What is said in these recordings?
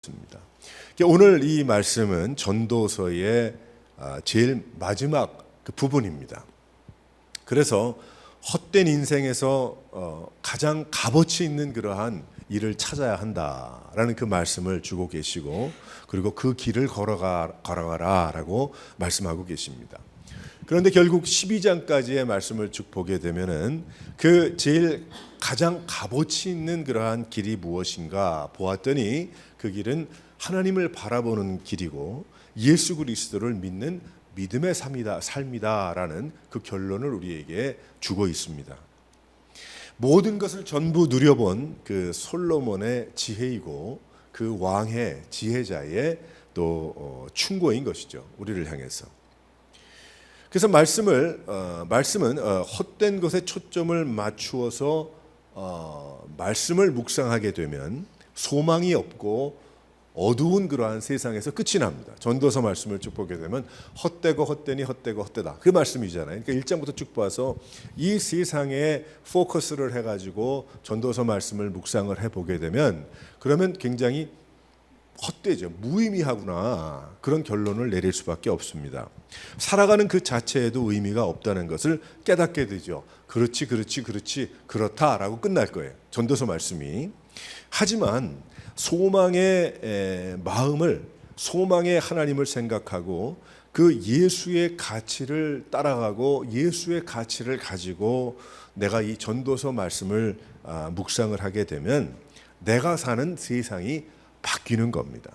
있습니다. 오늘 이 말씀은 전도서의 제일 마지막 그 부분입니다. 그래서 헛된 인생에서 가장 값어치 있는 그러한 일을 찾아야 한다라는 그 말씀을 주고 계시고, 그리고 그 길을 걸어가라라고 말씀하고 계십니다. 그런데 결국 12장까지의 말씀을 쭉 보게 되면은 그 제일 가장 값어치 있는 그러한 길이 무엇인가 보았더니 그 길은 하나님을 바라보는 길이고 예수 그리스도를 믿는 믿음의 삶이다라는 그 결론을 우리에게 주고 있습니다. 모든 것을 전부 누려본 그 솔로몬의 지혜이고 그 왕의 지혜자의 또 충고인 것이죠. 우리를 향해서. 그래서 말씀은 헛된 것에 초점을 맞추어서 말씀을 묵상하게 되면 소망이 없고 어두운 그러한 세상에서 끝이 납니다. 전도서 말씀을 쭉 보게 되면 헛되고 헛되니 헛되고 헛되다, 그 말씀이잖아요. 그러니까 1장부터 쭉 봐서 이 세상에 포커스를 해가지고 전도서 말씀을 묵상을 해보게 되면 그러면 굉장히 헛되죠. 무의미하구나, 그런 결론을 내릴 수밖에 없습니다. 살아가는 그 자체에도 의미가 없다는 것을 깨닫게 되죠. 그렇지 그렇다라고 끝날 거예요, 전도서 말씀이. 하지만 소망의 마음을, 소망의 하나님을 생각하고 그 예수의 가치를 따라가고 예수의 가치를 가지고 내가 이 전도서 말씀을 묵상을 하게 되면 내가 사는 세상이 바뀌는 겁니다.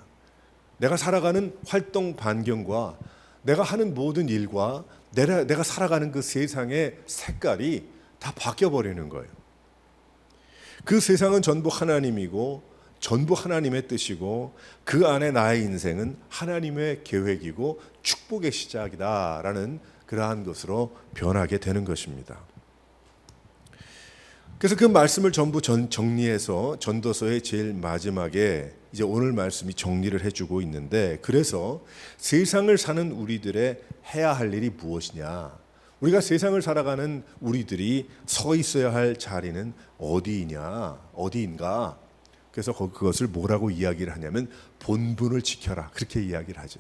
내가 살아가는 활동 반경과 내가 하는 모든 일과 내가 살아가는 그 세상의 색깔이 다 바뀌어버리는 거예요. 그 세상은 전부 하나님이고 전부 하나님의 뜻이고 그 안에 나의 인생은 하나님의 계획이고 축복의 시작이다라는 그러한 것으로 변하게 되는 것입니다. 그래서 그 말씀을 전부 정리해서 전도서의 제일 마지막에 이제 오늘 말씀이 정리를 해주고 있는데, 그래서 세상을 사는 우리들의 해야 할 일이 무엇이냐, 우리가 세상을 살아가는 우리들이 서 있어야 할 자리는 어디인가. 그래서 그것을 뭐라고 이야기를 하냐면 본분을 지켜라, 그렇게 이야기를 하죠.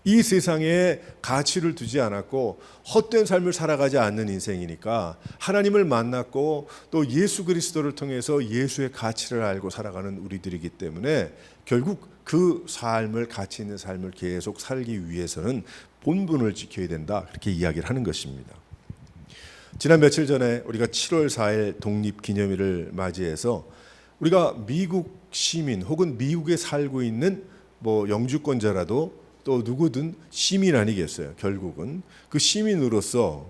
이 세상에 가치를 두지 않았고 헛된 삶을 살아가지 않는 인생이니까 하나님을 만났고 또 예수 그리스도를 통해서 예수의 가치를 알고 살아가는 우리들이기 때문에 결국 그 삶을, 가치 있는 삶을 계속 살기 위해서는 본분을 지켜야 된다, 그렇게 이야기를 하는 것입니다. 지난 며칠 전에 우리가 7월 4일 독립기념일을 맞이해서 우리가 미국 시민 혹은 미국에 살고 있는 영주권자라도 또 누구든 시민 아니겠어요. 결국은 그 시민으로서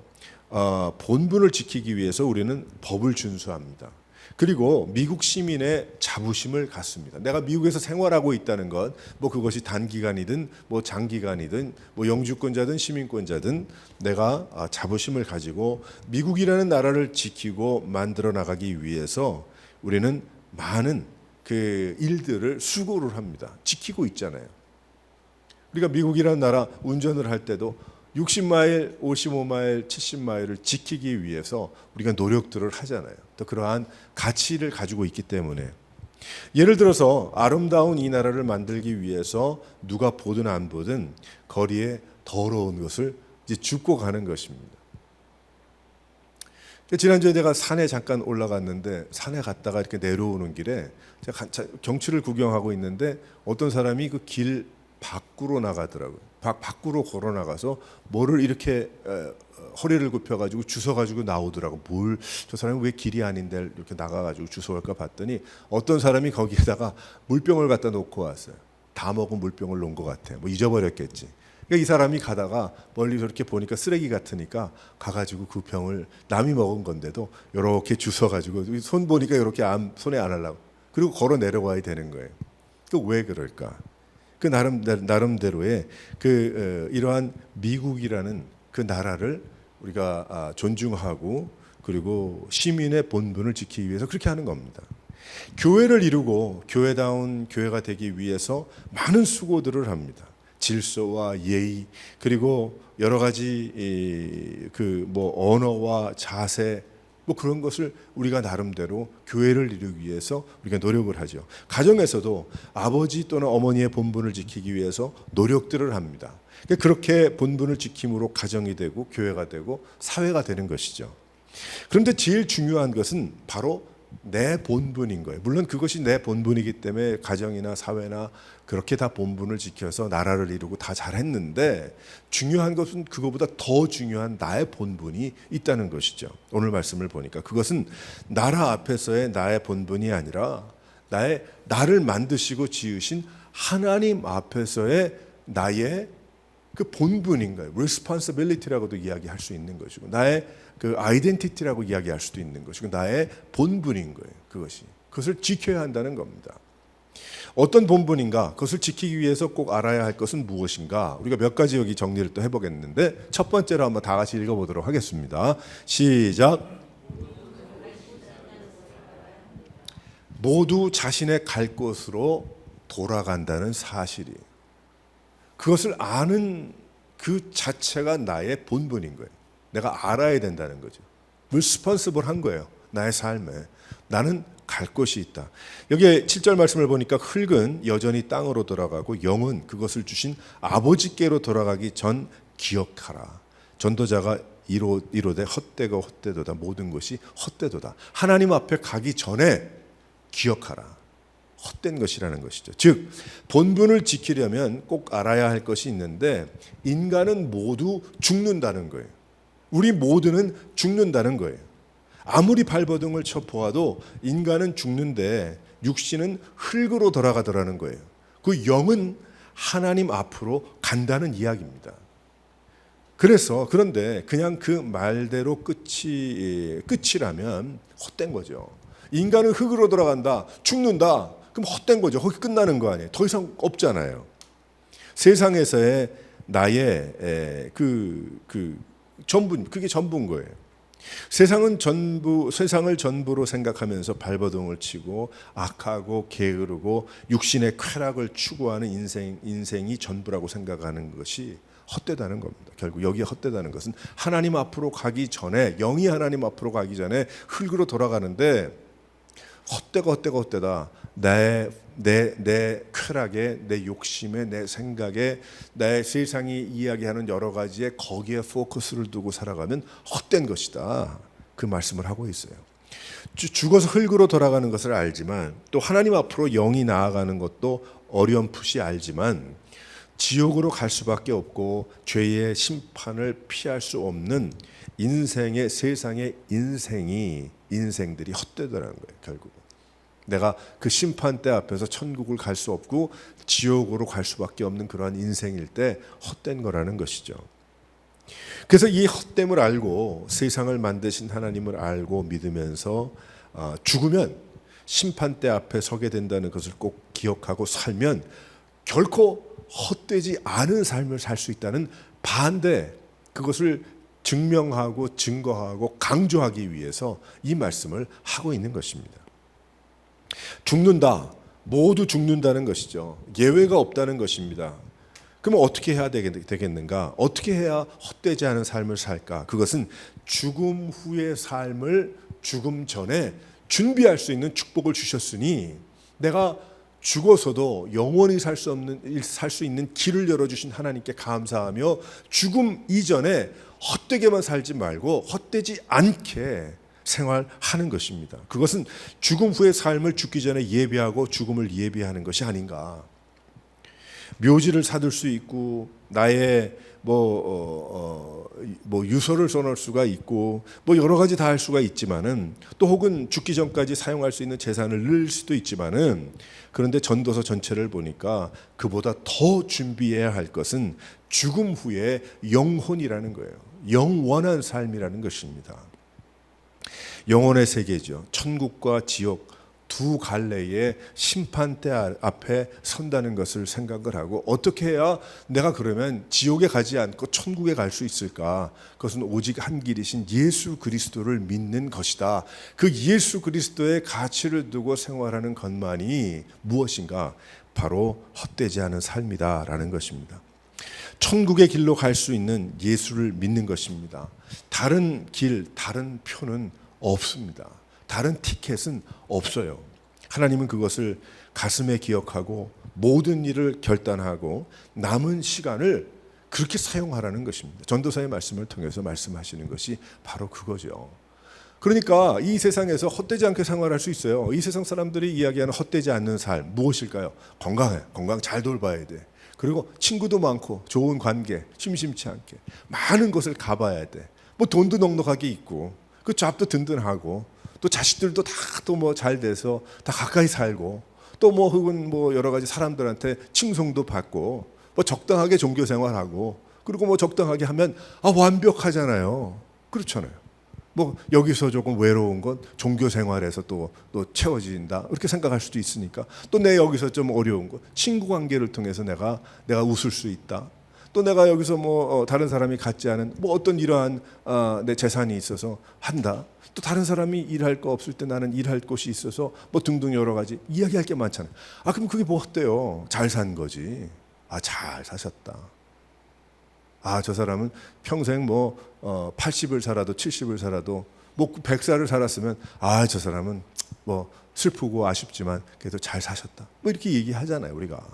본분을 지키기 위해서 우리는 법을 준수합니다. 그리고 미국 시민의 자부심을 갖습니다. 내가 미국에서 생활하고 있다는 것, 그것이 단기간이든 장기간이든 영주권자든 시민권자든 내가 자부심을 가지고 미국이라는 나라를 지키고 만들어 나가기 위해서 우리는 많은 그 일들을 수고를 합니다. 지키고 있잖아요. 우리가 미국이라는 나라 운전을 할 때도 60마일, 55마일, 70마일을 지키기 위해서 우리가 노력들을 하잖아요. 또 그러한 가치를 가지고 있기 때문에. 예를 들어서 아름다운 이 나라를 만들기 위해서 누가 보든 안 보든 거리에 더러운 것을 이제 줍고 가는 것입니다. 지난주에 내가 산에 잠깐 올라갔는데, 산에 갔다가 이렇게 내려오는 길에 제가 경치를 구경하고 있는데 어떤 사람이 그 길 밖으로 나가더라고요. 밖으로 걸어 나가서 뭐를 이렇게 허리를 굽혀가지고 주워가지고 나오더라고. 저 사람이 왜 길이 아닌데 이렇게 나가가지고 주워갈까 봤더니 어떤 사람이 거기에다가 물병을 갖다 놓고 왔어요. 다 먹은 물병을 놓은 것 같아. 잊어버렸겠지. 그러니까 이 사람이 가다가 멀리서 이렇게 보니까 쓰레기 같으니까 가가지고 그 병을 남이 먹은 건데도 이렇게 주워가지고 손 보니까 이렇게 손에 안 하려고, 그리고 걸어 내려와야 되는 거예요. 그 왜 그럴까? 그 나름대로의 이러한 미국이라는 그 나라를 우리가 존중하고 그리고 시민의 본분을 지키기 위해서 그렇게 하는 겁니다. 교회를 이루고 교회다운 교회가 되기 위해서 많은 수고들을 합니다. 질서와 예의, 그리고 여러 가지 언어와 자세, 뭐 그런 것을 우리가 나름대로 교회를 이루기 위해서 우리가 노력을 하죠. 가정에서도 아버지 또는 어머니의 본분을 지키기 위해서 노력들을 합니다. 그렇게 본분을 지킴으로 가정이 되고 교회가 되고 사회가 되는 것이죠. 그런데 제일 중요한 것은 바로 내 본분인 거예요. 물론 그것이 내 본분이기 때문에 가정이나 사회나 그렇게 다 본분을 지켜서 나라를 이루고 다 잘했는데, 중요한 것은 그거보다 더 중요한 나의 본분이 있다는 것이죠. 오늘 말씀을 보니까 그것은 나라 앞에서의 나의 본분이 아니라 나를 만드시고 지으신 하나님 앞에서의 나의 그 본분인 거예요. responsibility라고도 이야기할 수 있는 것이고, 나의 그 아이덴티티라고 이야기할 수도 있는 것이고, 나의 본분인 거예요. 그것을 지켜야 한다는 겁니다. 어떤 본분인가? 그것을 지키기 위해서 꼭 알아야 할 것은 무엇인가? 우리가 몇 가지 여기 정리를 또 해보겠는데, 첫 번째로 한번 다 같이 읽어보도록 하겠습니다. 시작. 모두 자신의 갈 곳으로 돌아간다는 사실이, 그것을 아는 그 자체가 나의 본분인 거예요. 내가 알아야 된다는 거죠. responsible 한 거예요. 나의 삶에 나는 갈 곳이 있다. 여기 7절 말씀을 보니까 흙은 여전히 땅으로 돌아가고 영은 그것을 주신 아버지께로 돌아가기 전 기억하라. 전도자가 이로되 헛되고 헛되도다. 모든 것이 헛되도다. 하나님 앞에 가기 전에 기억하라. 헛된 것이라는 것이죠. 즉 본분을 지키려면 꼭 알아야 할 것이 있는데, 인간은 모두 죽는다는 거예요. 우리 모두는 죽는다는 거예요. 아무리 발버둥을 쳐 보아도 인간은 죽는데 육신은 흙으로 돌아가더라는 거예요. 그 영은 하나님 앞으로 간다는 이야기입니다. 그런데 그냥 그 말대로 끝이라면 헛된 거죠. 인간은 흙으로 돌아간다, 죽는다, 그럼 헛된 거죠. 거기 끝나는 거 아니에요. 더 이상 없잖아요. 세상에서의 나의 전부, 그게 전부인 거예요. 세상을 전부로 생각하면서 발버둥을 치고 악하고 게으르고 육신의 쾌락을 추구하는 인생이 전부라고 생각하는 것이 헛되다는 겁니다. 결국 여기에 헛되다는 것은 하나님 앞으로 가기 전에, 영이 하나님 앞으로 가기 전에 흙으로 돌아가는데, 헛되다. 내 쾌락에, 내 욕심에, 내 생각에, 내 세상이 이야기하는 여러 가지에 거기에 포커스를 두고 살아가면 헛된 것이다. 그 말씀을 하고 있어요. 죽어서 흙으로 돌아가는 것을 알지만, 또 하나님 앞으로 영이 나아가는 것도 어렴풋이 알지만, 지옥으로 갈 수밖에 없고 죄의 심판을 피할 수 없는 세상의 인생들이 헛되더라는 거예요. 결국 내가 그 심판대 앞에서 천국을 갈 수 없고 지옥으로 갈 수밖에 없는 그러한 인생일 때 헛된 거라는 것이죠. 그래서 이 헛됨을 알고 세상을 만드신 하나님을 알고 믿으면서 죽으면 심판대 앞에 서게 된다는 것을 꼭 기억하고 살면 결코 헛되지 않은 삶을 살 수 있다는 반대, 그것을 증명하고 증거하고 강조하기 위해서 이 말씀을 하고 있는 것입니다. 죽는다, 모두 죽는다는 것이죠. 예외가 없다는 것입니다. 그러면 어떻게 해야 되겠는가? 어떻게 해야 헛되지 않은 삶을 살까? 그것은 죽음 후의 삶을 죽음 전에 준비할 수 있는 축복을 주셨으니, 내가 죽어서도 영원히 살 수 있는 길을 열어주신 하나님께 감사하며 죽음 이전에 헛되게만 살지 말고 헛되지 않게 생활하는 것입니다. 그것은 죽음 후의 삶을 죽기 전에 예비하고 죽음을 예비하는 것이 아닌가. 묘지를 사둘 수 있고 나의 유서를 써놓을 수가 있고 여러 가지 다 할 수가 있지만은, 또 혹은 죽기 전까지 사용할 수 있는 재산을 넣을 수도 있지만은, 그런데 전도서 전체를 보니까 그보다 더 준비해야 할 것은 죽음 후에 영혼이라는 거예요. 영원한 삶이라는 것입니다. 영혼의 세계죠. 천국과 지옥 두 갈래의 심판대 앞에 선다는 것을 생각을 하고, 어떻게 해야 내가 그러면 지옥에 가지 않고 천국에 갈 수 있을까? 그것은 오직 한 길이신 예수 그리스도를 믿는 것이다. 그 예수 그리스도의 가치를 두고 생활하는 것만이 무엇인가? 바로 헛되지 않은 삶이다라는 것입니다. 천국의 길로 갈 수 있는 예수를 믿는 것입니다. 다른 길, 다른 표는 없습니다. 다른 티켓은 없어요. 하나님은 그것을 가슴에 기억하고 모든 일을 결단하고 남은 시간을 그렇게 사용하라는 것입니다. 전도서의 말씀을 통해서 말씀하시는 것이 바로 그거죠. 그러니까 이 세상에서 헛되지 않게 생활할 수 있어요. 이 세상 사람들이 이야기하는 헛되지 않는 삶 무엇일까요? 건강해. 건강 잘 돌봐야 돼. 그리고 친구도 많고 좋은 관계, 심심치 않게 많은 곳을 가봐야 돼. 뭐 돈도 넉넉하게 있고 그 잡도 든든하고 또 자식들도 다 또 뭐 잘 돼서 다 가까이 살고 또 뭐 혹은 뭐 여러 가지 사람들한테 칭송도 받고 뭐 적당하게 종교 생활하고 그리고 뭐 적당하게 하면 완벽하잖아요. 그렇잖아요. 뭐 여기서 조금 외로운 건 종교 생활에서 또 채워진다 이렇게 생각할 수도 있으니까 또 내 여기서 좀 어려운 건 친구 관계를 통해서 내가 웃을 수 있다. 또 내가 여기서 뭐 다른 사람이 갖지 않은 뭐 어떤 이러한 내 재산이 있어서 한다. 또 다른 사람이 일할 거 없을 때 나는 일할 곳이 있어서 뭐 등등 여러 가지 이야기할 게 많잖아요. 그럼 그게 뭐 어때요? 잘 산 거지. 잘 사셨다. 저 사람은 평생 뭐 80을 살아도 70을 살아도 뭐 100살을 살았으면 저 사람은 뭐 슬프고 아쉽지만 그래도 잘 사셨다. 뭐 이렇게 얘기하잖아요, 우리가.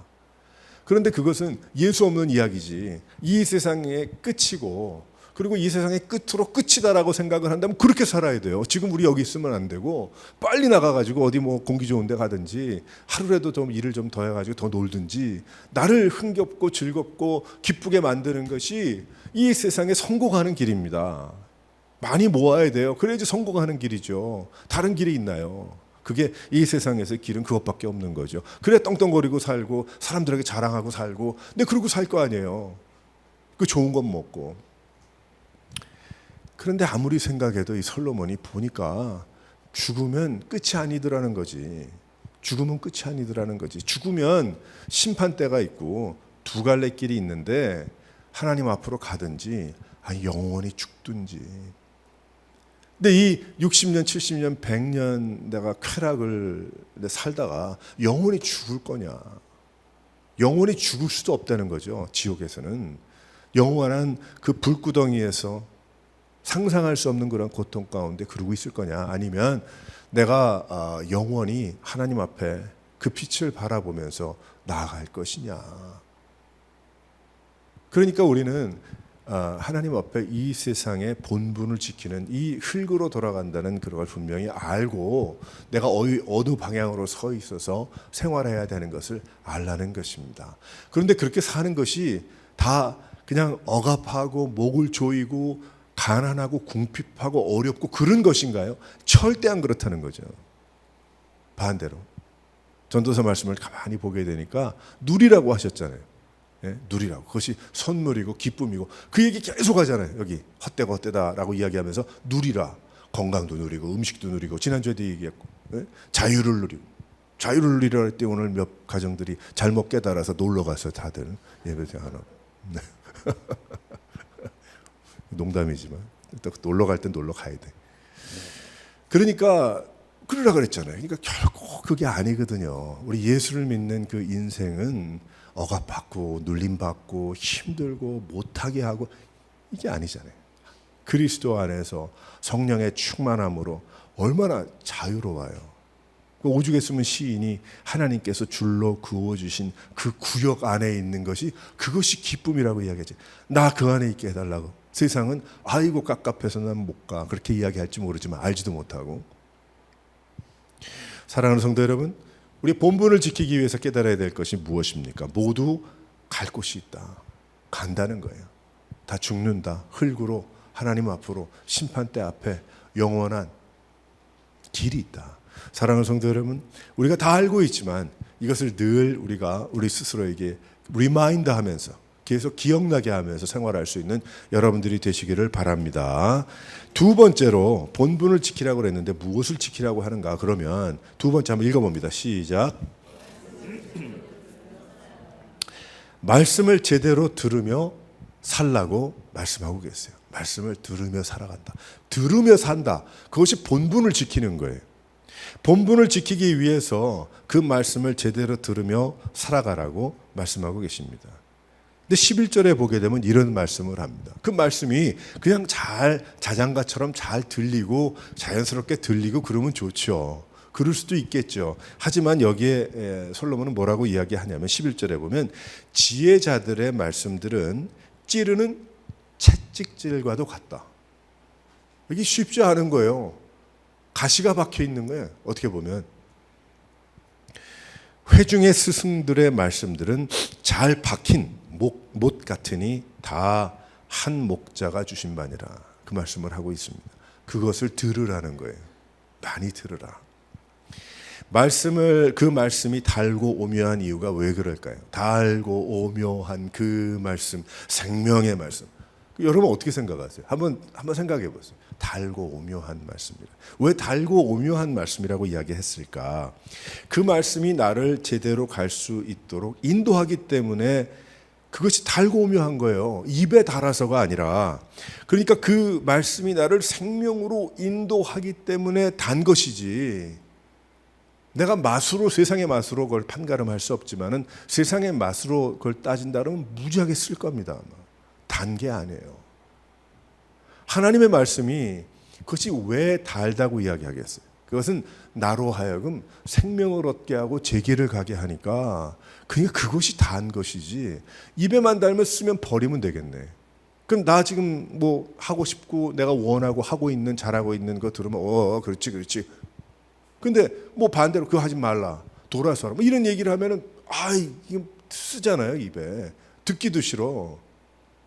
그런데 그것은 예수 없는 이야기지. 이 세상의 끝이고 그리고 이 세상의 끝으로 끝이다라고 생각을 한다면 그렇게 살아야 돼요. 지금 우리 여기 있으면 안 되고 빨리 나가가지고 어디 뭐 공기 좋은 데 가든지 하루라도 좀 일을 좀 더 해가지고 더 놀든지 나를 흥겹고 즐겁고 기쁘게 만드는 것이 이 세상에 성공하는 길입니다. 많이 모아야 돼요. 그래야지 성공하는 길이죠. 다른 길이 있나요? 그게 이 세상에서의 길은 그것밖에 없는 거죠. 그래 떵떵거리고 살고 사람들에게 자랑하고 살고 근데 그러고 살 거 아니에요. 그 좋은 건 먹고. 그런데 아무리 생각해도 이 솔로몬이 보니까 죽으면 끝이 아니더라는 거지. 죽으면 끝이 아니더라는 거지. 죽으면 심판대가 있고 두 갈래 길이 있는데 하나님 앞으로 가든지 영원히 죽든지. 근데 이 60년, 70년, 100년 내가 쾌락을 살다가 영원히 죽을 거냐. 영원히 죽을 수도 없다는 거죠. 지옥에서는. 영원한 그 불구덩이에서 상상할 수 없는 그런 고통 가운데 그러고 있을 거냐. 아니면 내가 영원히 하나님 앞에 그 빛을 바라보면서 나아갈 것이냐. 그러니까 우리는 하나님 앞에 이 세상의 본분을 지키는 이 흙으로 돌아간다는 그런 걸 분명히 알고 내가 어느 방향으로 서 있어서 생활해야 되는 것을 알라는 것입니다. 그런데 그렇게 사는 것이 다 그냥 억압하고 목을 조이고 가난하고 궁핍하고 어렵고 그런 것인가요? 절대 안 그렇다는 거죠. 반대로 전도서 말씀을 가만히 보게 되니까 누리라고 하셨잖아요. 예? 누리라고. 그것이 선물이고 기쁨이고 그 얘기 계속 하잖아요. 여기 헛되고 헛되다라고 이야기하면서 누리라. 건강도 누리고 음식도 누리고 지난주에도 얘기했고 자유를 누리고 자유를 누리라 할 때 오늘 몇 가정들이 잘못 깨달아서 놀러 가서 다들 예배드 하나. 농담이지만 또 놀러 갈 땐 놀러 가야 돼. 그러니까 그러라 그랬잖아요. 그러니까 결국 그게 아니거든요. 우리 예수를 믿는 그 인생은 억압받고 눌림받고 힘들고 못하게 하고 이게 아니잖아요. 그리스도 안에서 성령의 충만함으로 얼마나 자유로워요. 그 오죽에 쓰면 시인이 하나님께서 줄로 그어주신 그 구역 안에 있는 것이 그것이 기쁨이라고 이야기하지. 나 그 안에 있게 해달라고. 세상은 아이고 깝깝해서 난 못 가. 그렇게 이야기할지 모르지만 알지도 못하고. 사랑하는 성도 여러분, 우리 본분을 지키기 위해서 깨달아야 될 것이 무엇입니까? 모두 갈 곳이 있다. 간다는 거예요. 다 죽는다. 흙으로 하나님 앞으로 심판대 앞에 영원한 길이 있다. 사랑하는 성도 여러분, 우리가 다 알고 있지만 이것을 늘 우리가 우리 스스로에게 리마인드 하면서 계속 기억나게 하면서 생활할 수 있는 여러분들이 되시기를 바랍니다. 두 번째로 본분을 지키라고 그랬는데 무엇을 지키라고 하는가? 그러면 두 번째 한번 읽어봅니다. 시작. 말씀을 제대로 들으며 살라고 말씀하고 계세요. 말씀을 들으며 살아간다. 들으며 산다. 그것이 본분을 지키는 거예요. 본분을 지키기 위해서 그 말씀을 제대로 들으며 살아가라고 말씀하고 계십니다. 근데 11절에 보게 되면 이런 말씀을 합니다. 그 말씀이 그냥 잘 자장가처럼 잘 들리고 자연스럽게 들리고 그러면 좋죠. 그럴 수도 있겠죠. 하지만 여기에 솔로몬은 뭐라고 이야기하냐면 11절에 보면 지혜자들의 말씀들은 찌르는 채찍질과도 같다. 이게 쉽지 않은 거예요. 가시가 박혀 있는 거예요. 어떻게 보면 회중의 스승들의 말씀들은 잘 박힌 못 같으니 다 한 목자가 주신 바니라. 그 말씀을 하고 있습니다. 그것을 들으라는 거예요. 많이 들으라. 그 말씀이 달고 오묘한 이유가 왜 그럴까요? 달고 오묘한 그 말씀, 생명의 말씀. 여러분 어떻게 생각하세요? 한번 생각해 보세요. 달고 오묘한 말씀이라. 왜 달고 오묘한 말씀이라고 이야기했을까? 그 말씀이 나를 제대로 갈 수 있도록 인도하기 때문에 그것이 달고 오묘한 거예요. 입에 달아서가 아니라. 그러니까 그 말씀이 나를 생명으로 인도하기 때문에 단 것이지. 내가 맛으로, 세상의 맛으로 그걸 판가름할 수 없지만은 세상의 맛으로 그걸 따진다면 무지하게 쓸 겁니다. 단 게 아니에요. 하나님의 말씀이 그것이 왜 달다고 이야기하겠어요? 그것은 나로 하여금 생명을 얻게 하고 제 길을 가게 하니까 그러니까 그것이 단 것이지. 입에만 달면 쓰면 버리면 되겠네. 그럼 나 지금 뭐 하고 싶고 내가 원하고 하고 있는 잘하고 있는 거 들으면 그렇지. 근데 뭐 반대로 그거 하지 말라. 돌아서라. 뭐 이런 얘기를 하면은 이게 쓰잖아요, 입에. 듣기도 싫어.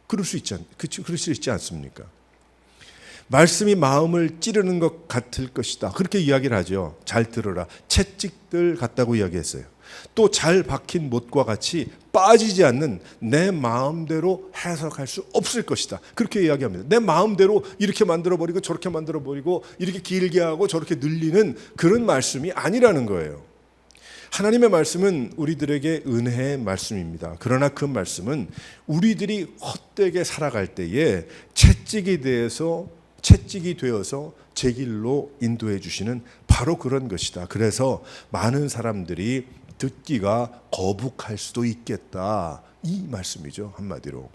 그럴 수 있지 않습니까? 말씀이 마음을 찌르는 것 같을 것이다. 그렇게 이야기를 하죠. 잘 들으라. 채찍들 같다고 이야기했어요. 또 잘 박힌 못과 같이 빠지지 않는 내 마음대로 해석할 수 없을 것이다. 그렇게 이야기합니다. 내 마음대로 이렇게 만들어버리고 저렇게 만들어버리고 이렇게 길게 하고 저렇게 늘리는 그런 말씀이 아니라는 거예요. 하나님의 말씀은 우리들에게 은혜의 말씀입니다. 그러나 그 말씀은 우리들이 헛되게 살아갈 때에 채찍이 되어서 제 길로 인도해 주시는 바로 그런 것이다. 그래서 많은 사람들이 듣기가 거북할 수도 있겠다. 이 말씀이죠. 한마디로.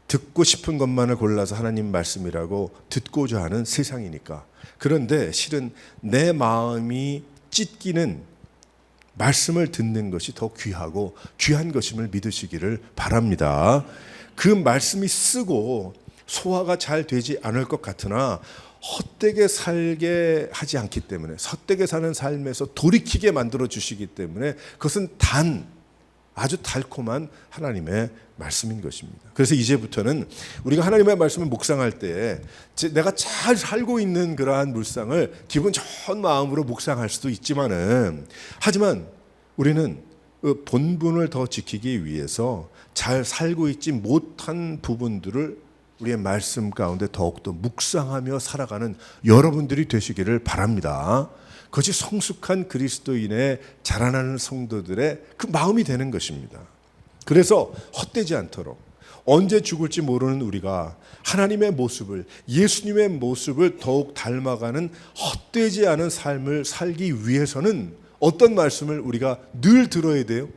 듣고 싶은 것만을 골라서 하나님 말씀이라고 듣고자 하는 세상이니까. 그런데 실은 내 마음이 찢기는 말씀을 듣는 것이 더 귀하고 귀한 것임을 믿으시기를 바랍니다. 그 말씀이 쓰고 소화가 잘 되지 않을 것 같으나 헛되게 살게 하지 않기 때문에 헛되게 사는 삶에서 돌이키게 만들어 주시기 때문에 그것은 아주 달콤한 하나님의 말씀인 것입니다. 그래서 이제부터는 우리가 하나님의 말씀을 묵상할 때 내가 잘 살고 있는 그러한 묵상을 기분 좋은 마음으로 묵상할 수도 하지만 우리는 본분을 더 지키기 위해서 잘 살고 있지 못한 부분들을 우리의 말씀 가운데 더욱더 묵상하며 살아가는 여러분들이 되시기를 바랍니다. 그것이 성숙한 그리스도인의 자라나는 성도들의 그 마음이 되는 것입니다. 그래서 헛되지 않도록 언제 죽을지 모르는 우리가 하나님의 모습을, 예수님의 모습을 더욱 닮아가는 헛되지 않은 삶을 살기 위해서는 어떤 말씀을 우리가 늘 들어야 돼요?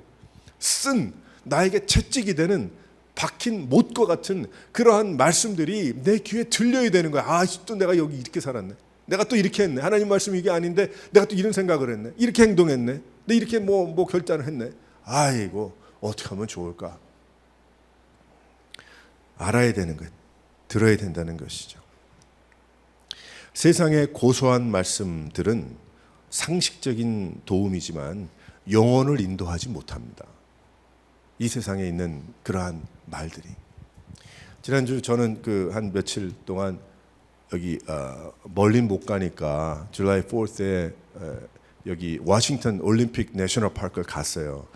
나에게 채찍이 되는 박힌 못과 같은 그러한 말씀들이 내 귀에 들려야 되는 거야. 또 내가 여기 이렇게 살았네. 내가 또 이렇게 했네. 하나님 말씀이 이게 아닌데 내가 또 이런 생각을 했네. 이렇게 행동했네. 내 이렇게 뭐 결단을 했네. 이거 어떻게 하면 좋을까? 알아야 되는 것, 들어야 된다는 것이죠. 세상의 고소한 말씀들은 상식적인 도움이지만 영혼을 인도하지 못합니다. 이 세상에 있는 그러한 말들이. 지난주 저는 한 며칠 동안 여기 멀리 못 가니까 July 4th에 여기 워싱턴 올림픽 내셔널 파크를 갔어요.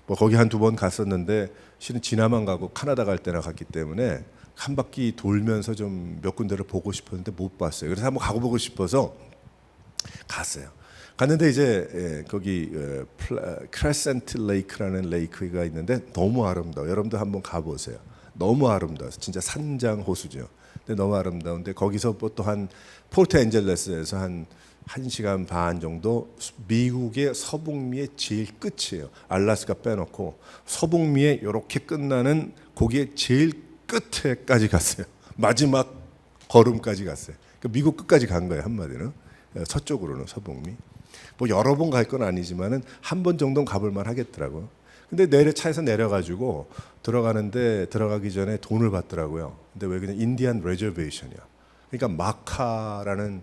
거기 한 두 번 갔었는데 실은 지나만 가고 캐나다 갈 때나 갔기 때문에 한 바퀴 돌면서 좀 몇 군데를 보고 싶었는데 못 봤어요. 그래서 한번 가보고 싶어서 갔어요. 갔는데 이제 거기 크레센트 레이크라는 레이크가 있는데 너무 아름다워. 여러분도 한번 가보세요. 너무 아름다워서 진짜 산장 호수죠. 근데 너무 아름다운데 거기서 또 한 포르토 엔젤레스에서 한 1시간 반 정도 미국의 서북미의 제일 끝이에요. 알래스카 빼놓고 서북미에 이렇게 끝나는 거기에 제일 끝에까지 갔어요. 마지막 걸음까지 갔어요. 그러니까 미국 끝까지 간 거예요, 한마디로. 서쪽으로는 서북미. 뭐 여러 번 갈 건 아니지만은 한 번 정도는 가볼 만 하겠더라고요. 근데 차에서 내려가지고 들어가는데 들어가기 전에 돈을 받더라고요. 근데 왜 그냥 인디안 레저베이션이야. 그러니까 마카라는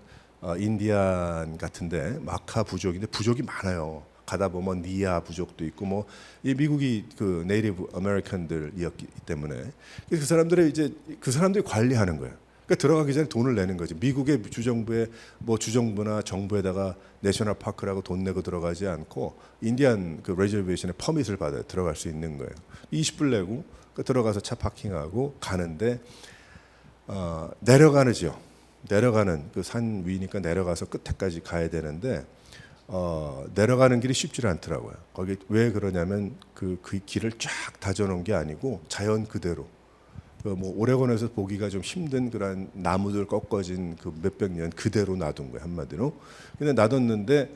인디안 같은데 마카 부족인데 부족이 많아요. 가다 보면 니아 부족도 있고 뭐 이 미국이 그 네이티브 아메리칸들이었기 때문에 그 사람들이 이제 그 사람들이 관리하는 거예요. 그러니까 들어가기 전에 돈을 내는 거지. 미국의 주정부에 뭐 주정부나 정부에다가 내셔널 파크라고 돈 내고 들어가지 않고 인디안 그 레저베이션에 퍼밋을 받아 들어갈 수 있는 거예요. 20불 내고 들어가서 차 파킹하고 가는데 내려가는지요. 내려가는 그 산 위니까 내려가서 끝에까지 가야 되는데 내려가는 길이 쉽지 않더라고요. 거기 왜 그러냐면 그 길을 쫙 다져놓은 게 아니고 자연 그대로. 뭐 오레곤에서 보기가 좀 힘든 그런 나무들 꺾어진 그 몇백 년 그대로 놔둔 거예요, 한마디로. 근데 놔뒀는데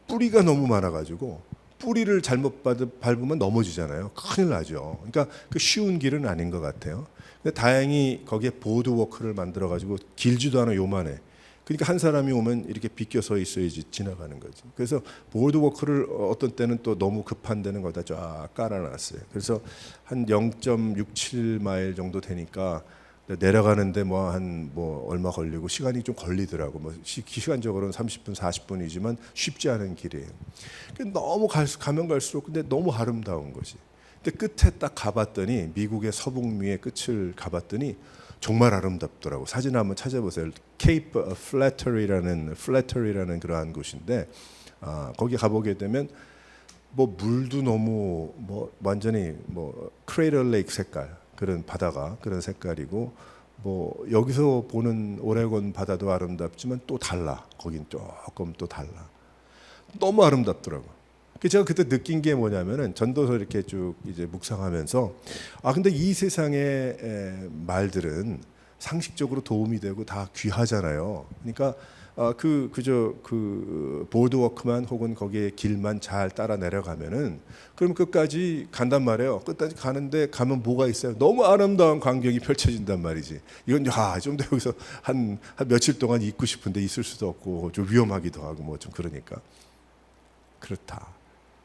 뿌리가 너무 많아가지고 뿌리를 잘못 밟으면 넘어지잖아요. 큰일 나죠. 그러니까 그 쉬운 길은 아닌 것 같아요. 근데 다행히 거기에 보드워크를 만들어가지고 길지도 않아 요만해. 그러니까 한 사람이 오면 이렇게 비껴서 있어야지 지나가는 거지. 그래서 보드워크를 어떤 때는 또 너무 급한 데는 거기다 쫙 깔아놨어요. 그래서 한 0.67마일 정도 되니까 내려가는데 뭐 한 뭐 얼마 걸리고 시간이 좀 걸리더라고. 뭐 시간적으로는 30분, 40분이지만 쉽지 않은 길이에요. 너무 가면 갈수록 근데 너무 아름다운 거지. 근데 끝에 딱 가봤더니 미국의 서북미의 끝을 가봤더니 정말 아름답더라고. 사진 한번 찾아보세요. 케이프 플래터리라는 그러한 곳인데 거기 가보게 되면 뭐 물도 너무 뭐 완전히 뭐 크레이터 레이크 색깔 그런 바다가 그런 색깔이고 뭐 여기서 보는 오레곤 바다도 아름답지만 또 달라. 거긴 조금 또 달라. 너무 아름답더라고. 제가 그때 느낀 게 뭐냐면은 전도서 이렇게 쭉 이제 묵상하면서 근데 이 세상의 말들은 상식적으로 도움이 되고 다 귀하잖아요. 그러니까 그저 보드워크만 혹은 거기에 길만 잘 따라 내려가면은 그럼 끝까지 간단 말이에요. 끝까지 가면 뭐가 있어요? 너무 아름다운 광경이 펼쳐진단 말이지. 이건 좀 더 여기서 한 며칠 동안 있고 싶은데 있을 수도 없고 좀 위험하기도 하고 뭐 좀 그러니까 그렇다.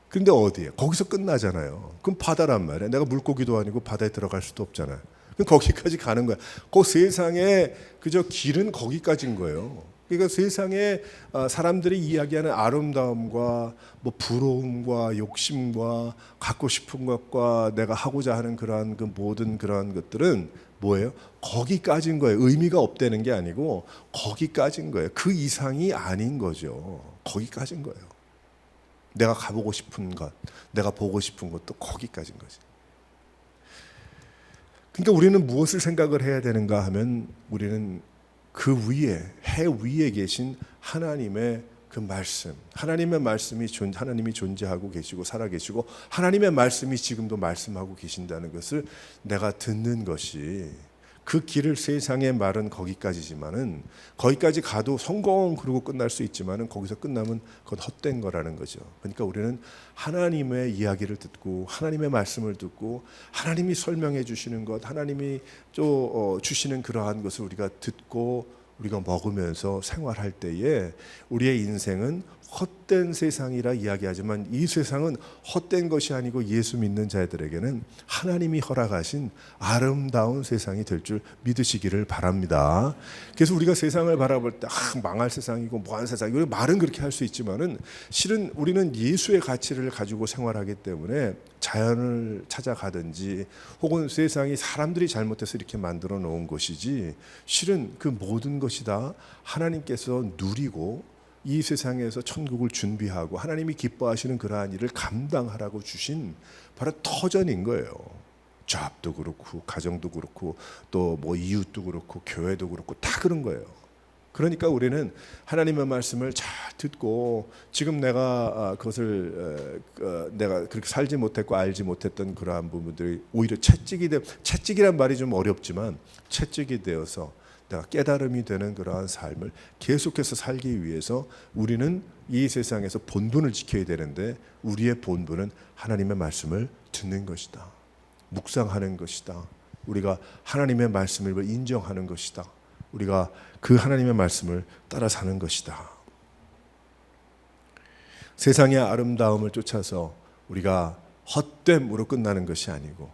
근데 어디에? 거기서 끝나잖아요. 그럼 바다란 말이야. 내가 물고기도 아니고 바다에 들어갈 수도 없잖아요. 그럼 거기까지 가는 거야. 그 세상에 그저 길은 거기까지인 거예요. 그러니까 세상에 사람들이 이야기하는 아름다움과 뭐 부러움과 욕심과 갖고 싶은 것과 내가 하고자 하는 그러한 그 모든 그러한 것들은 뭐예요? 거기까지인 거예요. 의미가 없다는 게 아니고 거기까지인 거예요. 그 이상이 아닌 거죠. 거기까지인 거예요. 내가 가보고 싶은 것, 내가 보고 싶은 것도 거기까지인 거지. 그러니까 우리는 무엇을 생각을 해야 되는가 하면 우리는 그 위에, 해 위에 계신 하나님의 그 말씀, 하나님의 말씀이 하나님이 존재하고 계시고 살아 계시고 하나님의 말씀이 지금도 말씀하고 계신다는 것을 내가 듣는 것이 그 길을 세상의 말은 거기까지지만은 거기까지 가도 성공 그러고 끝날 수 있지만은 거기서 끝나면 그건 헛된 거라는 거죠. 그러니까 우리는 하나님의 이야기를 듣고 하나님의 말씀을 듣고 하나님이 설명해 주시는 것, 하나님이 또 주시는 그러한 것을 우리가 듣고 우리가 먹으면서 생활할 때에 우리의 인생은 헛된 세상이라 이야기하지만 이 세상은 헛된 것이 아니고 예수 믿는 자들에게는 하나님이 허락하신 아름다운 세상이 될 줄 믿으시기를 바랍니다. 그래서 우리가 세상을 바라볼 때 망할 세상이고 뭐한 세상이고 말은 그렇게 할 수 있지만은 실은 우리는 예수의 가치를 가지고 생활하기 때문에 자연을 찾아가든지 혹은 세상이 사람들이 잘못해서 이렇게 만들어 놓은 것이지 실은 그 모든 것이 다 하나님께서 누리고 이 세상에서 천국을 준비하고 하나님이 기뻐하시는 그러한 일을 감당하라고 주신 바로 터전인 거예요. 잡도 그렇고 가정도 그렇고 또 뭐 이웃도 그렇고 교회도 그렇고 다 그런 거예요. 그러니까 우리는 하나님의 말씀을 잘 듣고 지금 내가 그것을 내가 그렇게 살지 못했고 알지 못했던 그러한 부분들이 오히려 채찍이란 말이 좀 어렵지만 채찍이 되어서 내가 깨달음이 되는 그러한 삶을 계속해서 살기 위해서 우리는 이 세상에서 본분을 지켜야 되는데, 우리의 본분은 하나님의 말씀을 듣는 것이다. 묵상하는 것이다. 우리가 하나님의 말씀을 인정하는 것이다. 우리가 그 하나님의 말씀을 따라 사는 것이다. 세상의 아름다움을 쫓아서 우리가 헛됨으로 끝나는 것이 아니고,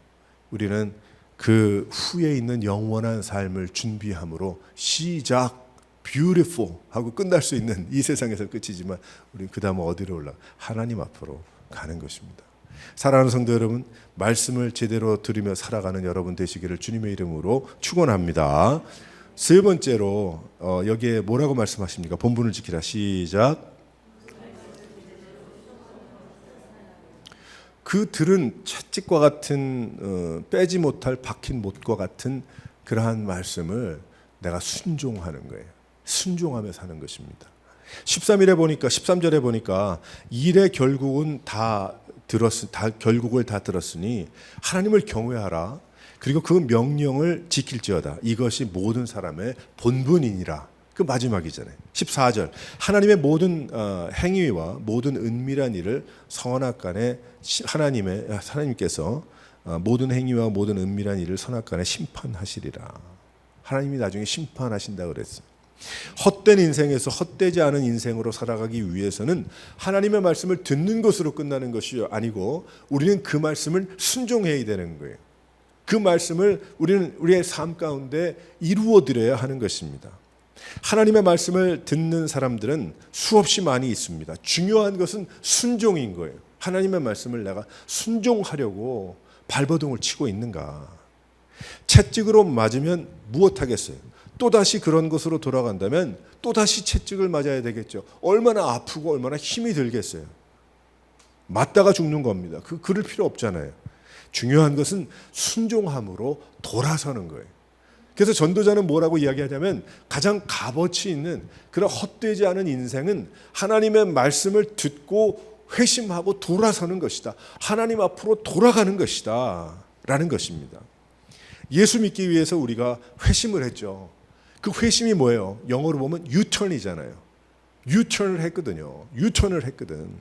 우리는 그 후에 있는 영원한 삶을 준비함으로 시작 beautiful 하고 끝날 수 있는 이 세상에서 끝이지만, 우리는 그 다음 어디로 올라? 하나님 앞으로 가는 것입니다. 사랑하는 성도 여러분, 말씀을 제대로 들으며 살아가는 여러분 되시기를 주님의 이름으로 축원합니다. 세 번째로 여기에 뭐라고 말씀하십니까? 본분을 지키라. 시작. 그 들은 채찍과 같은 빼지 못할 박힌 못과 같은 그러한 말씀을 내가 순종하는 거예요. 순종하며 사는 것입니다. 13절에 보니까 일의 결국은 결국을 다 들었으니 하나님을 경외하라. 그리고 그 명령을 지킬지어다. 이것이 모든 사람의 본분이니라. 그 마지막이잖아요. 14절. 하나님의 모든 행위와 모든 은밀한 일을 선악간에 하나님께서 모든 행위와 모든 은밀한 일을 선악간에 심판하시리라. 하나님이 나중에 심판하신다 그랬어요. 헛된 인생에서 헛되지 않은 인생으로 살아가기 위해서는 하나님의 말씀을 듣는 것으로 끝나는 것이 아니고, 우리는 그 말씀을 순종해야 되는 거예요. 그 말씀을 우리는 우리의 삶 가운데 이루어 드려야 하는 것입니다. 하나님의 말씀을 듣는 사람들은 수없이 많이 있습니다. 중요한 것은 순종인 거예요. 하나님의 말씀을 내가 순종하려고 발버둥을 치고 있는가. 채찍으로 맞으면 무엇하겠어요? 또다시 그런 것으로 돌아간다면 또다시 채찍을 맞아야 되겠죠. 얼마나 아프고 얼마나 힘이 들겠어요. 맞다가 죽는 겁니다. 그럴 필요 없잖아요. 중요한 것은 순종함으로 돌아서는 거예요. 그래서 전도자는 뭐라고 이야기하냐면, 가장 값어치 있는 그런 헛되지 않은 인생은 하나님의 말씀을 듣고 회심하고 돌아서는 것이다. 하나님 앞으로 돌아가는 것이다 라는 것입니다. 예수 믿기 위해서 우리가 회심을 했죠. 그 회심이 뭐예요? 영어로 보면 유턴이잖아요. 유턴을 했거든.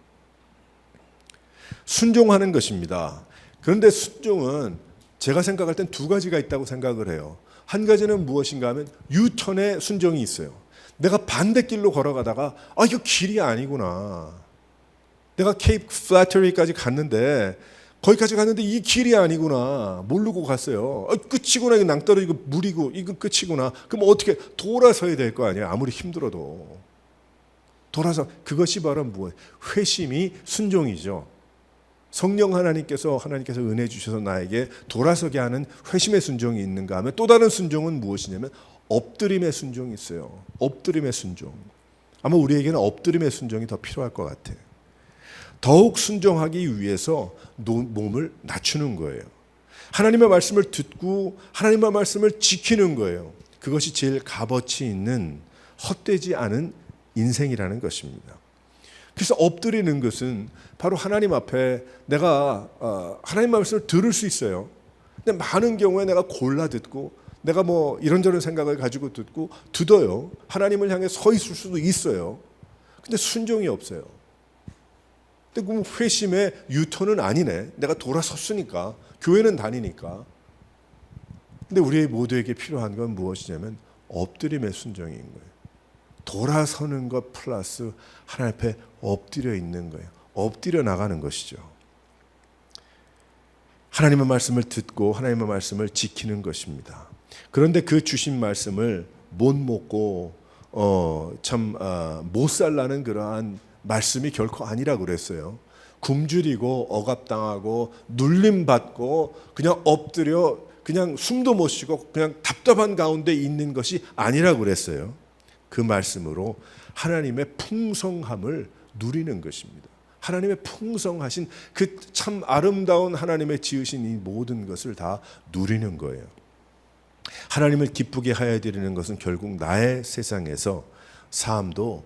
순종하는 것입니다. 그런데 순종은 제가 생각할 땐 두 가지가 있다고 생각을 해요. 한 가지는 무엇인가 하면 유턴의 순종이 있어요. 내가 반대길로 걸어가다가 이거 길이 아니구나. 내가 케이프 플래터리까지 갔는데 거기까지 갔는데 이 길이 아니구나. 모르고 갔어요. 끝이구나. 이거 낭떠러지고 물이고 이거 끝이구나. 그럼 어떻게 돌아서야 될 거 아니에요. 아무리 힘들어도. 돌아서 그것이 바로 무엇? 회심이 순종이죠. 성령 하나님께서 은혜 주셔서 나에게 돌아서게 하는 회심의 순종이 있는가 하면, 또 다른 순종은 무엇이냐면 엎드림의 순종이 있어요. 엎드림의 순종. 아마 우리에게는 엎드림의 순종이 더 필요할 것 같아요. 더욱 순종하기 위해서 몸을 낮추는 거예요. 하나님의 말씀을 듣고 하나님의 말씀을 지키는 거예요. 그것이 제일 값어치 있는 헛되지 않은 인생이라는 것입니다. 그래서 엎드리는 것은 바로 하나님 앞에 내가 하나님 말씀을 들을 수 있어요. 근데 많은 경우에 내가 골라 듣고, 내가 뭐 이런저런 생각을 가지고 듣고 듣어요. 하나님을 향해 서 있을 수도 있어요. 근데 순종이 없어요. 근데 그 회심의 유턴은 아니네. 내가 돌아섰으니까, 교회는 다니니까. 근데 우리 모두에게 필요한 건 무엇이냐면 엎드림의 순종인 거예요. 돌아서는 것 플러스 하나님 앞에 엎드려 있는 거예요. 엎드려 나가는 것이죠. 하나님의 말씀을 듣고 하나님의 말씀을 지키는 것입니다. 그런데 그 주신 말씀을 못 먹고 못 살라는 그러한 말씀이 결코 아니라고 그랬어요. 굶주리고 억압당하고 눌림받고 그냥 엎드려 그냥 숨도 못 쉬고 그냥 답답한 가운데 있는 것이 아니라고 그랬어요. 그 말씀으로 하나님의 풍성함을 누리는 것입니다. 하나님의 풍성하신 그 참 아름다운 하나님의 지으신 이 모든 것을 다 누리는 거예요. 하나님을 기쁘게 하여 드리는 것은 결국 나의 세상에서 삶도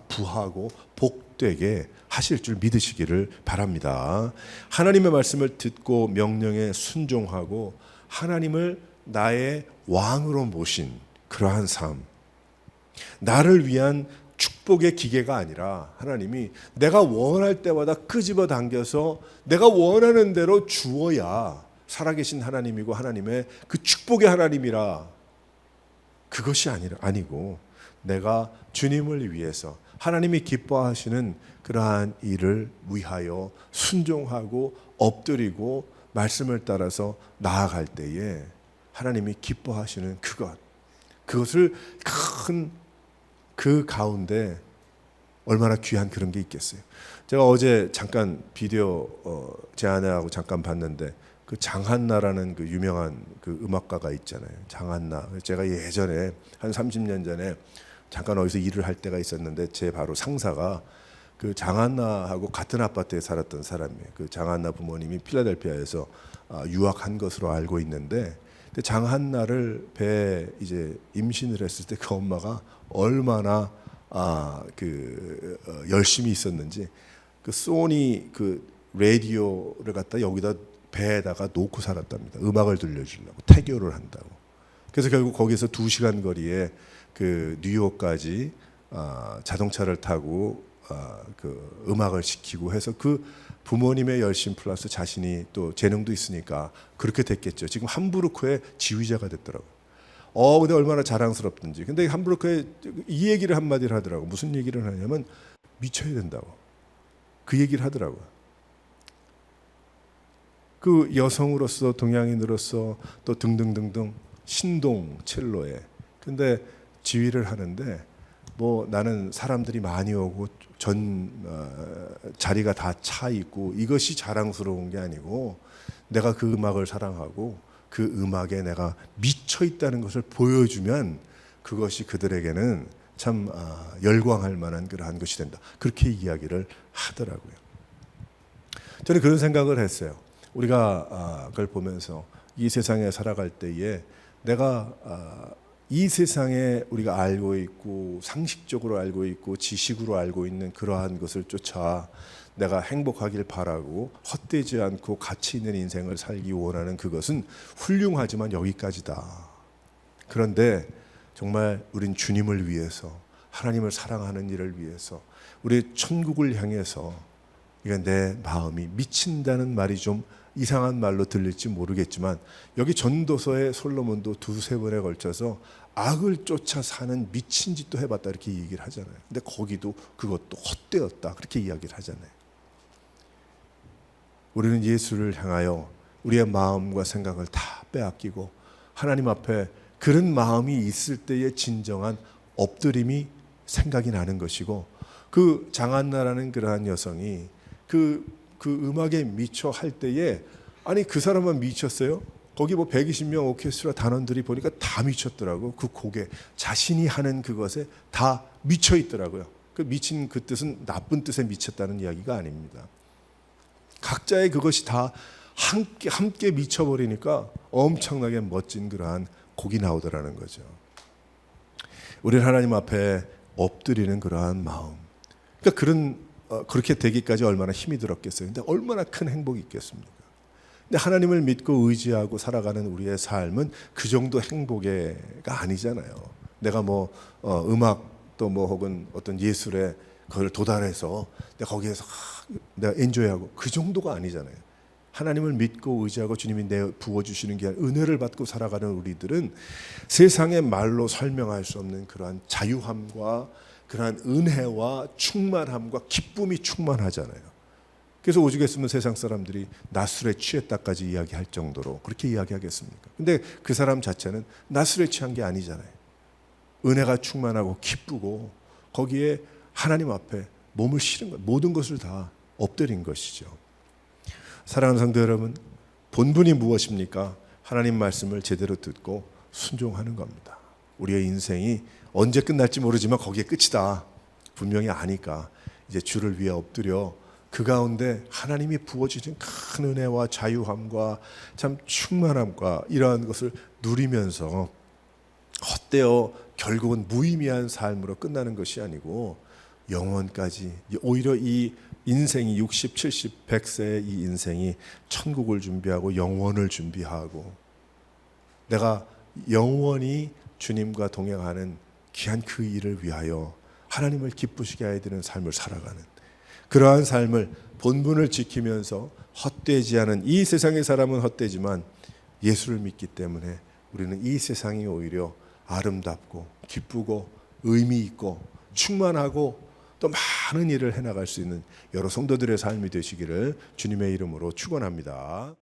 부하고 복되게 하실 줄 믿으시기를 바랍니다. 하나님의 말씀을 듣고 명령에 순종하고 하나님을 나의 왕으로 모신 그러한 삶, 나를 위한 축복의 기계가 아니라 하나님이 내가 원할 때마다 끄집어 당겨서 내가 원하는 대로 주어야 살아계신 하나님이고 하나님의 그 축복의 하나님이라, 그것이 아니고 내가 주님을 위해서 하나님이 기뻐하시는 그러한 일을 위하여 순종하고 엎드리고 말씀을 따라서 나아갈 때에 하나님이 기뻐하시는 그것을 큰 그 가운데 얼마나 귀한 그런 게 있겠어요. 제가 어제 잠깐 비디오 제 아내하고 잠깐 봤는데 그 장한나라는 그 유명한 그 음악가가 있잖아요. 장한나. 제가 예전에 한 30년 전에 잠깐 어디서 일을 할 때가 있었는데 제 바로 상사가 그 장한나하고 같은 아파트에 살았던 사람이에요. 그 장한나 부모님이 필라델피아에서 유학한 것으로 알고 있는데, 장한나를 배에 이제 임신을 했을 때 그 엄마가 얼마나 열심히 있었는지 그 소니 그 라디오를 갖다 여기다 배에다가 놓고 살았답니다. 음악을 들려주려고, 태교를 한다고. 그래서 결국 거기서 2시간 거리에 그 뉴욕까지 자동차를 타고 그 음악을 시키고 해서 그 부모님의 열심 플러스 자신이 또 재능도 있으니까 그렇게 됐겠죠. 지금 함부르크의 지휘자가 됐더라고요. 근데 얼마나 자랑스럽든지. 근데 함부르크에 이 얘기를 한마디를 하더라고. 무슨 얘기를 하냐면 미쳐야 된다고. 그 얘기를 하더라고요. 그 여성으로서, 동양인으로서 또 등등등등 신동 첼로에. 근데 지휘를 하는데 뭐 나는 사람들이 많이 오고 자리가 다 차 있고 이것이 자랑스러운 게 아니고 내가 그 음악을 사랑하고 그 음악에 내가 미쳐 있다는 것을 보여주면 그것이 그들에게는 참 열광할 만한 그러한 것이 된다. 그렇게 이야기를 하더라고요. 저는 그런 생각을 했어요. 우리가 그걸 보면서 이 세상에 살아갈 때에 내가 이 세상에 우리가 알고 있고 상식적으로 알고 있고 지식으로 알고 있는 그러한 것을 쫓아 내가 행복하길 바라고 헛되지 않고 가치 있는 인생을 살기 원하는 그것은 훌륭하지만 여기까지다. 그런데 정말 우린 주님을 위해서, 하나님을 사랑하는 일을 위해서, 우리 천국을 향해서, 이건 내 마음이 미친다는 말이 좀 이상한 말로 들릴지 모르겠지만 여기 전도서에 솔로몬도 2-3번에 걸쳐서 악을 쫓아 사는 미친 짓도 해봤다 이렇게 얘기를 하잖아요. 근데 거기도 그것도 헛되었다 그렇게 이야기를 하잖아요. 우리는 예수를 향하여 우리의 마음과 생각을 다 빼앗기고 하나님 앞에 그런 마음이 있을 때의 진정한 엎드림이 생각이 나는 것이고, 그 장한나라는 그러한 여성이 그 음악에 미쳐 할 때에, 아니 그 사람만 미쳤어요? 거기 뭐 120명 오케스트라 단원들이 보니까 다 미쳤더라고. 그 곡에 자신이 하는 그것에 다 미쳐 있더라고요. 그 미친 그 뜻은 나쁜 뜻에 미쳤다는 이야기가 아닙니다. 각자의 그것이 다 함께 미쳐버리니까 엄청나게 멋진 그러한 곡이 나오더라는 거죠. 우리는 하나님 앞에 엎드리는 그러한 마음. 그러니까 그렇게 되기까지 얼마나 힘이 들었겠어요. 근데 얼마나 큰 행복이 있겠습니까? 근데 하나님을 믿고 의지하고 살아가는 우리의 삶은 그 정도 행복가 아니잖아요. 내가 뭐 음악 또 뭐 혹은 어떤 예술에 그걸 도달해서 내가 거기에서 내가 엔조이하고 그 정도가 아니잖아요. 하나님을 믿고 의지하고 주님이 내 부어주시는 게 은혜를 받고 살아가는 우리들은 세상의 말로 설명할 수 없는 그러한 자유함과 그러한 은혜와 충만함과 기쁨이 충만하잖아요. 그래서 오죽했으면 세상 사람들이 낮술에 취했다까지 이야기할 정도로 그렇게 이야기하겠습니까? 근데 그 사람 자체는 낮술에 취한 게 아니잖아요. 은혜가 충만하고 기쁘고 거기에 하나님 앞에 몸을 실은 것, 모든 것을 다 엎드린 것이죠. 사랑하는 성도 여러분, 본분이 무엇입니까? 하나님 말씀을 제대로 듣고 순종하는 겁니다. 우리의 인생이 언제 끝날지 모르지만 거기에 끝이다 분명히 아니까 이제 주를 위해 엎드려 그 가운데 하나님이 부어주신 큰 은혜와 자유함과 참 충만함과 이러한 것을 누리면서 헛되어 결국은 무의미한 삶으로 끝나는 것이 아니고 영원까지, 오히려 이 인생이 60, 70, 100세의 이 인생이 천국을 준비하고 영원을 준비하고 내가 영원히 주님과 동행하는 귀한 그 일을 위하여 하나님을 기쁘시게 하여 드리는 삶을 살아가는 그러한 삶을 본분을 지키면서 헛되지 않은, 이 세상의 사람은 헛되지만 예수를 믿기 때문에 우리는 이 세상이 오히려 아름답고 기쁘고 의미 있고 충만하고 또 많은 일을 해나갈 수 있는 여러 성도들의 삶이 되시기를 주님의 이름으로 축원합니다.